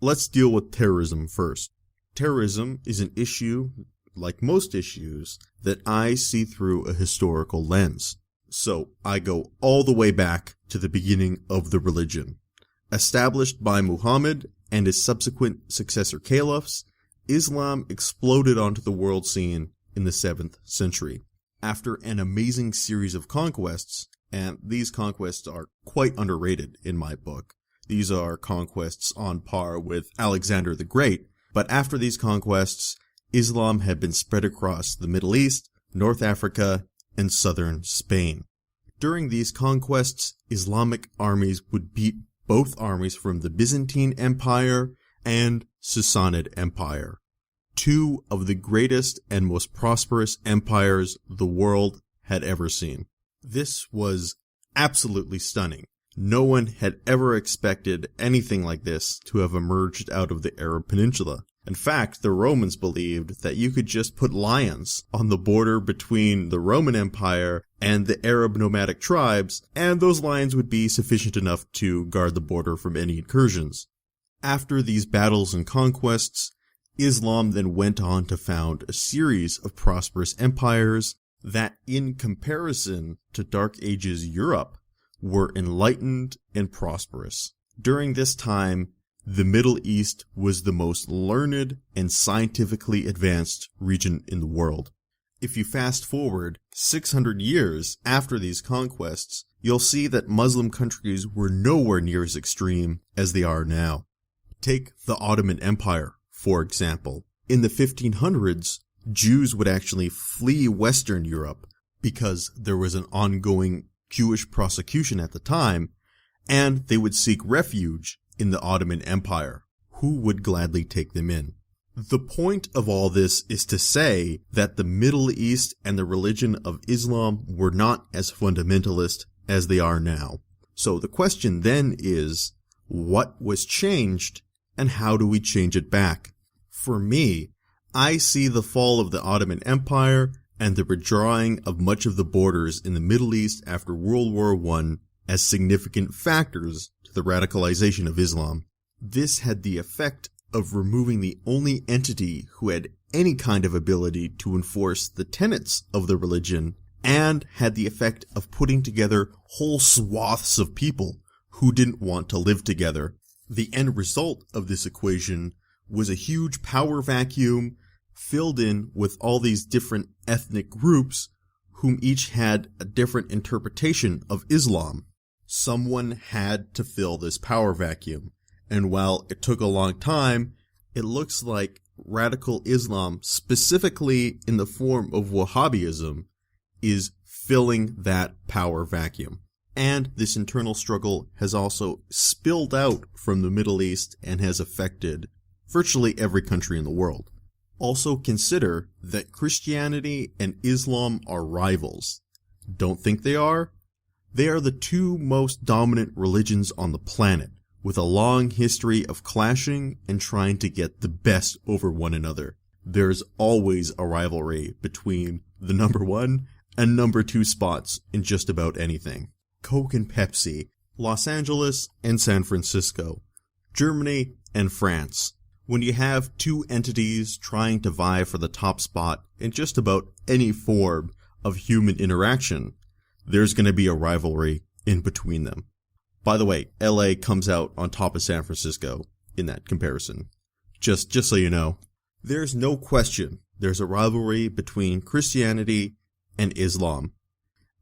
Let's deal with terrorism first. Terrorism is an issue, like most issues, that I see through a historical lens. So I go all the way back to the beginning of the religion. Established by Muhammad and his subsequent successor caliphs, Islam exploded onto the world scene in the 7th century. After an amazing series of conquests, and these conquests are quite underrated in my book. These are conquests on par with Alexander the Great, but after these conquests, Islam had been spread across the Middle East, North Africa, and southern Spain. During these conquests, Islamic armies would beat both armies from the Byzantine Empire and Sassanid Empire, two of the greatest and most prosperous empires the world had ever seen. This was absolutely stunning. No one had ever expected anything like this to have emerged out of the Arab Peninsula. In fact, the Romans believed that you could just put lions on the border between the Roman Empire and the Arab nomadic tribes, and those lions would be sufficient enough to guard the border from any incursions. After these battles and conquests, Islam then went on to found a series of prosperous empires that, in comparison to Dark Ages Europe, were enlightened and prosperous. During this time, the Middle East was the most learned and scientifically advanced region in the world. If you fast forward 600 years after these conquests, you'll see that Muslim countries were nowhere near as extreme as they are now. Take the Ottoman Empire, for example. In the 1500s, Jews would actually flee Western Europe because there was an ongoing Jewish prosecution at the time, and they would seek refuge in the Ottoman Empire. Who would gladly take them in? The point of all this is to say that the Middle East and the religion of Islam were not as fundamentalist as they are now. So the question then is, what was changed and how do we change it back? For me, I see the fall of the Ottoman Empire and the redrawing of much of the borders in the Middle East after World War I as significant factors to the radicalization of Islam. This had the effect of removing the only entity who had any kind of ability to enforce the tenets of the religion, and had the effect of putting together whole swaths of people who didn't want to live together. The end result of this equation was a huge power vacuum filled in with all these different ethnic groups whom each had a different interpretation of Islam. Someone had to fill this power vacuum, and while it took a long time, it looks like radical Islam, specifically in the form of Wahhabism, is filling that power vacuum. And this internal struggle has also spilled out from the Middle East and has affected virtually every country in the world. Also consider that Christianity and Islam are rivals. Don't think they are? They are the two most dominant religions on the planet, with a long history of clashing and trying to get the best over one another. There's always a rivalry between the number 1 and number 2 spots in just about anything. Coke and Pepsi, Los Angeles and San Francisco, Germany and France. When you have two entities trying to vie for the top spot in just about any form of human interaction, there's going to be a rivalry in between them. By the way, LA comes out on top of San Francisco in that comparison. Just so you know, there's no question there's a rivalry between Christianity and Islam.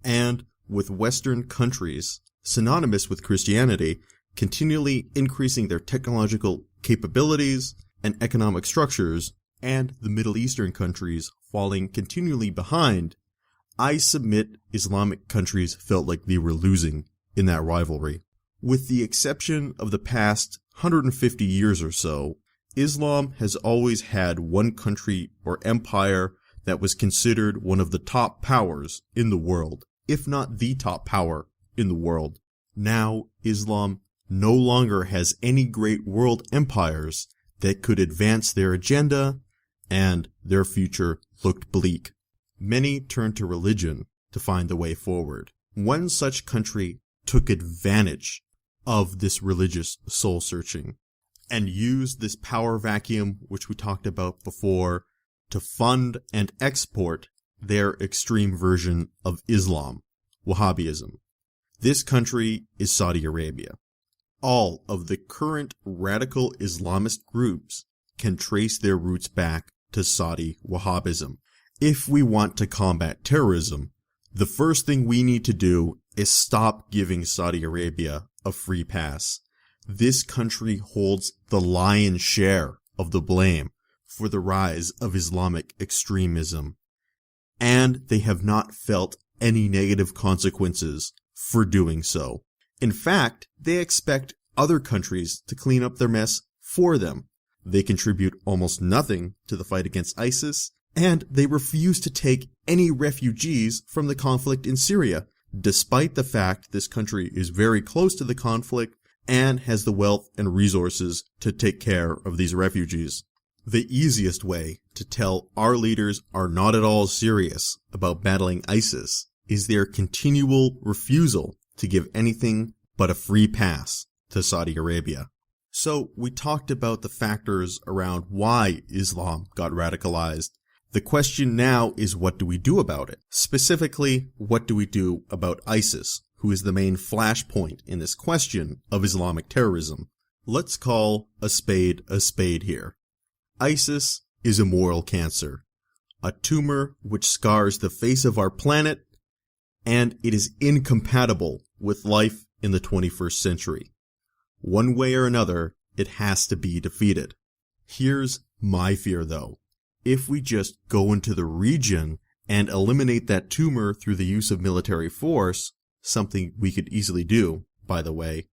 And with Western countries, synonymous with Christianity, continually increasing their technological capabilities and economic structures, and the Middle Eastern countries falling continually behind, I submit Islamic countries felt like they were losing in that rivalry. With the exception of the past 150 years or so, Islam has always had one country or empire that was considered one of the top powers in the world, if not the top power in the world. Now, Islam no longer has any great world empires that could advance their agenda, and their future looked bleak. Many turned to religion to find the way forward. One such country took advantage of this religious soul-searching. and use this power vacuum, which we talked about before, to fund and export their extreme version of Islam, Wahhabism. This country is Saudi Arabia. All of the current radical Islamist groups can trace their roots back to Saudi Wahhabism. If we want to combat terrorism, the first thing we need to do is stop giving Saudi Arabia a free pass. This country holds the lion's share of the blame for the rise of Islamic extremism, and they have not felt any negative consequences for doing so. In fact, they expect other countries to clean up their mess for them. They contribute almost nothing to the fight against ISIS, and they refuse to take any refugees from the conflict in Syria, despite the fact this country is very close to the conflict and has the wealth and resources to take care of these refugees. The easiest way to tell our leaders are not at all serious about battling ISIS is their continual refusal to give anything but a free pass to Saudi Arabia. So we talked about the factors around why Islam got radicalized. The question now is, what do we do about it? Specifically, what do we do about ISIS, who is the main flashpoint in this question of Islamic terrorism? Let's call a spade here. ISIS is a moral cancer, a tumor which scars the face of our planet, and it is incompatible with life in the 21st century. One way or another, it has to be defeated. Here's my fear though. If we just go into the region and eliminate that tumor through the use of military force, something we could easily do, by the way,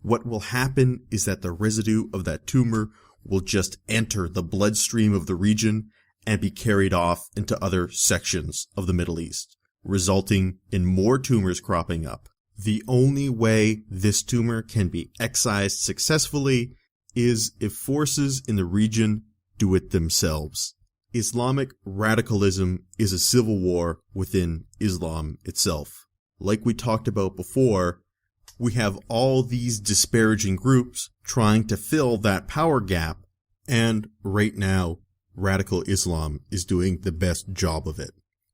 what will happen is that the residue of that tumor will just enter the bloodstream of the region and be carried off into other sections of the Middle East, resulting in more tumors cropping up. The only way this tumor can be excised successfully is if forces in the region do it themselves. Islamic radicalism is a civil war within Islam itself. Like we talked about before, we have all these disparaging groups trying to fill that power gap, and right now, radical Islam is doing the best job of it.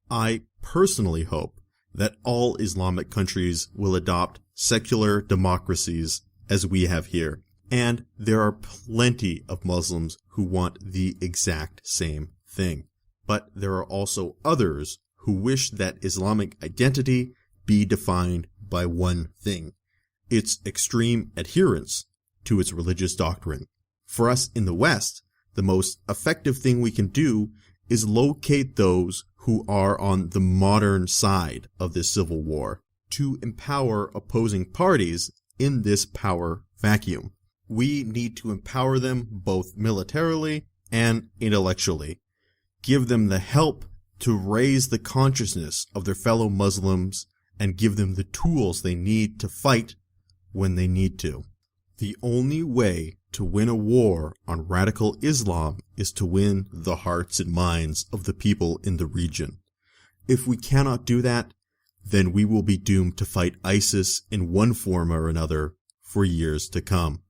I personally hope that all Islamic countries will adopt secular democracies as we have here, and there are plenty of Muslims who want the exact same thing. But there are also others who wish that Islamic identity be defined by one thing: its extreme adherence to its religious doctrine. For us in the West, the most effective thing we can do is locate those who are on the modern side of this civil war to empower opposing parties in this power vacuum. We need to empower them both militarily and intellectually. Give them the help to raise the consciousness of their fellow Muslims and give them the tools they need to fight when they need to. The only way to win a war on radical Islam is to win the hearts and minds of the people in the region. If we cannot do that, then we will be doomed to fight ISIS in one form or another for years to come.